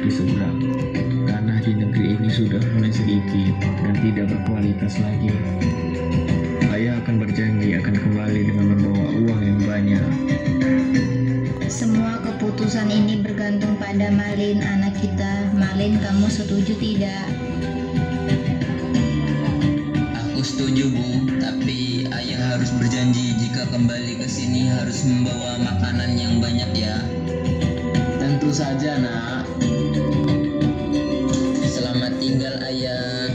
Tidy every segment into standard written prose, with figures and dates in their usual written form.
negeri seberang. Tanah di negeri ini sudah mulai sedikit dan tidak berkualitas lagi. Ayah akan berjanji akan kembali dengan membawa uang yang banyak. Semua keputusan ini bergantung pada Malin, anak kita. Malin, kamu setuju tidak? Aku setuju, Bu, tapi ayah harus berjanji jika kembali ke sini harus membawa makanan yang banyak ya. Tentu saja, Nak. Selamat tinggal, ayah.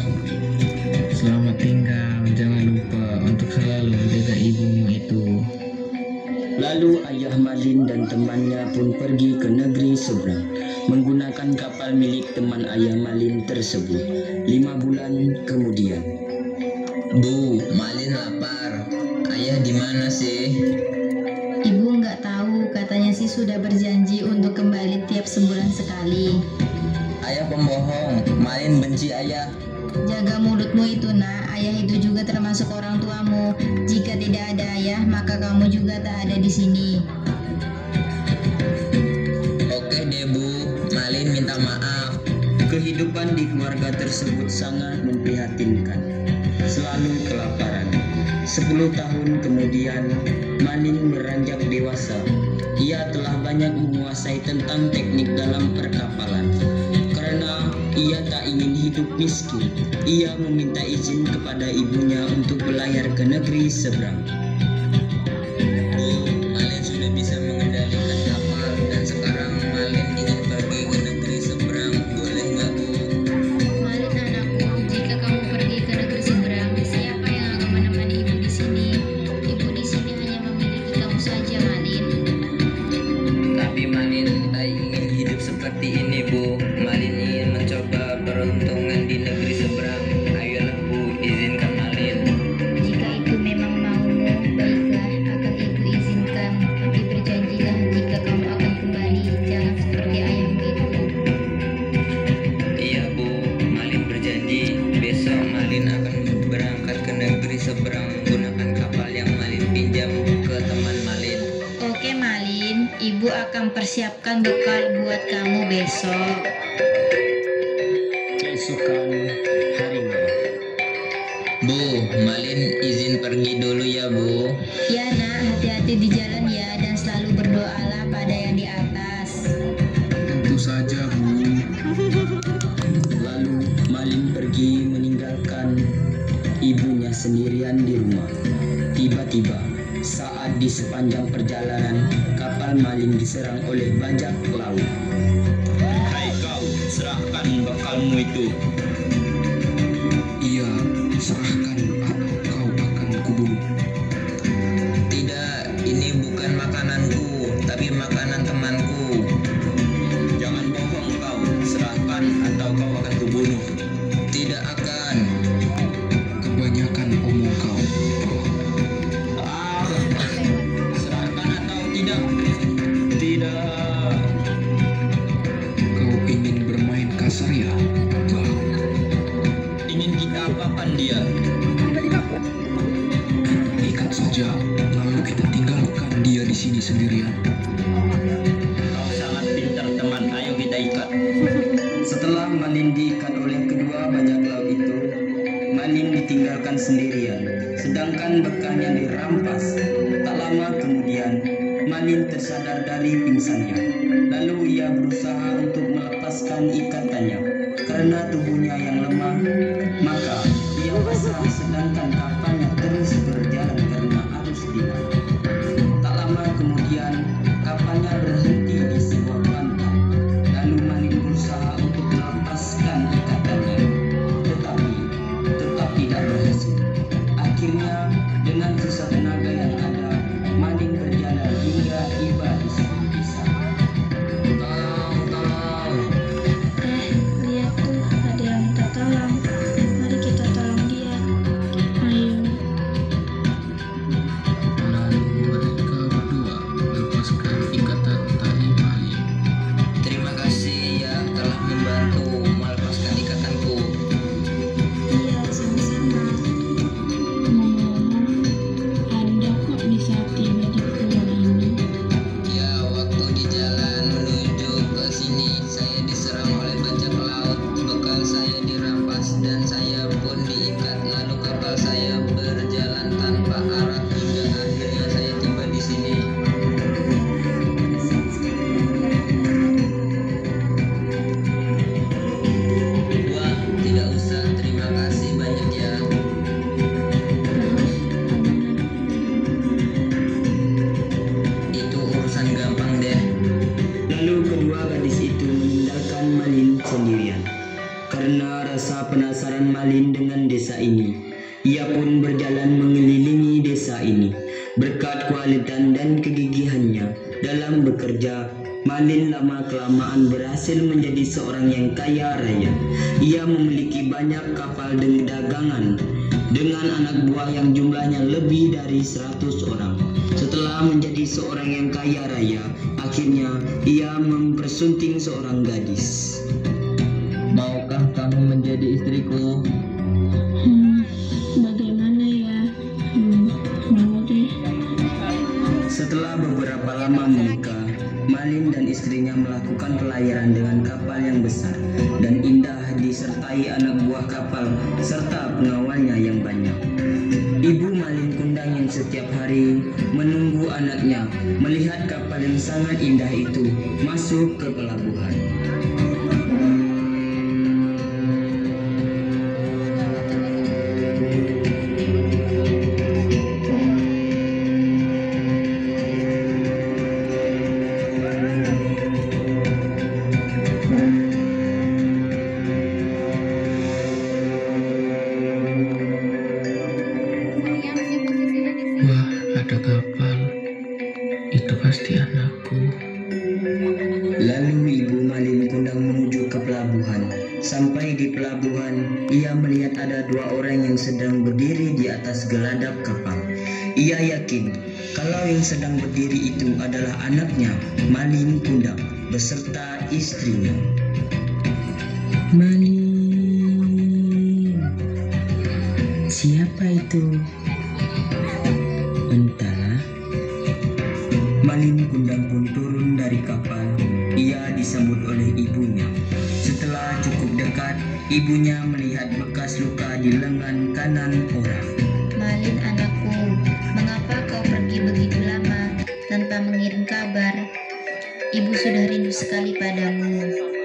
Selamat tinggal. Jangan lupa untuk selalu menjaga ibumu itu. Lalu ayah Malin dan temannya pun pergi ke negeri seberang menggunakan kapal milik teman ayah Malin tersebut. 5 bulan kemudian. Bu, Malin lapar. Ayah di mana sih? Ibu nggak tahu, katanya sih sudah berjanji untuk kembali tiap sebulan sekali. Ayah pembohong. Malin benci ayah. Jaga mulutmu itu, Nak. Ayah itu juga termasuk orang tuamu. Jika tidak ada ayah, maka kamu juga tak ada di sini. Oke deh, Bu. Malin minta maaf. Kehidupan di keluarga tersebut sangat memprihatinkan. Selalu kelaparan. 10 tahun kemudian, Malin beranjak dewasa. Ia telah banyak menguasai tentang teknik dalam perkapalan. Karena ia tak ingin hidup miskin, ia meminta izin kepada ibunya untuk berlayar ke negeri seberang. Bu, Malin sudah bisa mengendalikan kapal dan sekarang Malin ingin pergi ke negeri seberang. Boleh nggak, Bu? Malin, anakku, jika kamu pergi ke negeri seberang, siapa yang akan menemani ibu di sini? Ibu di sini hanya memiliki kamu saja, Malin. Tapi Malin tak ingin hidup seperti ini, Bu. Malin ingin mencoba peruntungan di negeri seberang. Ayolah, Bu, izinkan Malin. Jika itu memang maumu, baiklah, akan ibu izinkan. Tapi berjanjilah jika kamu akan kembali, jangan seperti ayahmu itu. Iya, Bu. Malin berjanji besok Malin akan berangkat ke negeri seberang menggunakan kapal yang Malin pinjam ke teman Malin. Oke, Malin, ibu akan persiapkan bekal buat kamu besok. Keesokan harinya. Bu, Malin izin pergi dulu ya, Bu. Ya, Nak, hati-hati di jalan ya, dan selalu berdoalah pada yang di atas. Tentu saja, Bu. Lalu Malin pergi meninggalkan ibunya sendirian di rumah. Tiba-tiba, saat di sepanjang perjalanan, kapal Malin diserang oleh bajak laut. Hai kau, serahkan bekalmu itu. Iya, serahkan atau kau akan kubunuh. Tidak, ini bukan makananku, tapi makanan temanku. Jangan bohong kau, serahkan atau kau akan kubunuh. Tidak akan. Kebanyakan omong kau. Serahkan atau tidak? Tidak. Kau ingin bermain kasar ya? Ingin kita apakan dia? Ikat saja, lalu kita tinggalkan dia di sini sendirian. Kau sangat pintar teman, ayo kita ikat. Setelah Malin diikat oleh kedua bajak laut itu, Malin ditinggalkan sendirian, sedangkan bekalnya dirampas. Tak lama kemudian, Malin tersadar dari pingsannya. Lalu ia berusaha untuk melepaskan ikatannya. Karena tubuhnya yang lemah, maka ia pasrah sedangkan kapalnya terus berjalan karena arus dingin. Tak lama kemudian, kapalnya berhenti di sebuah pantai. Lalu Malin berusaha untuk melepaskan ikatannya, tetapi tetap tidak berhasil. Akhirnya, dengan sisa tenaga yang ada, Malin berjalan hingga tiba di sebuah desa. Tolong, tolong. Lihat tuh, ada yang minta tolong. sendirian. Karena rasa penasaran Malin dengan desa ini, ia pun berjalan mengelilingi desa ini. Berkat kualitas dan kegigihannya dalam bekerja, Malin lama-kelamaan berhasil menjadi seorang yang kaya raya. Ia memiliki banyak kapal dan dagangan dengan anak buah yang jumlahnya lebih dari 100 orang. Setelah menjadi seorang yang kaya raya, akhirnya ia mempersunting seorang gadis. Maukah kamu menjadi istriku? Bagaimana ya? Mau deh. Setelah beberapa lama menikah, Malin dan istrinya melakukan pelayaran dengan kapal yang besar dan indah disertai anak buah kapal serta pengawalnya yang banyak. Ibu Malin Kundang yang setiap hari menunggu anaknya melihat kapal yang sangat indah itu masuk ke pelabuhan. Wah, ada kapal. Itu pasti anakku. Lalu Ibu Malin Kundang menuju ke pelabuhan. Sampai di pelabuhan, ia melihat ada dua orang yang sedang berdiri di atas geladap kapal. Ia yakin kalau yang sedang berdiri itu adalah anaknya, Malin Kundang, beserta istrinya. Malin, siapa itu? Entahlah. Malin Kundang pun turun dari kapal. Ia disambut oleh ibunya. Setelah cukup dekat, ibunya melihat bekas luka di lengan kanan orang. Malin anakku, mengapa kau pergi begitu lama tanpa mengirim kabar? Ibu sudah rindu sekali padamu.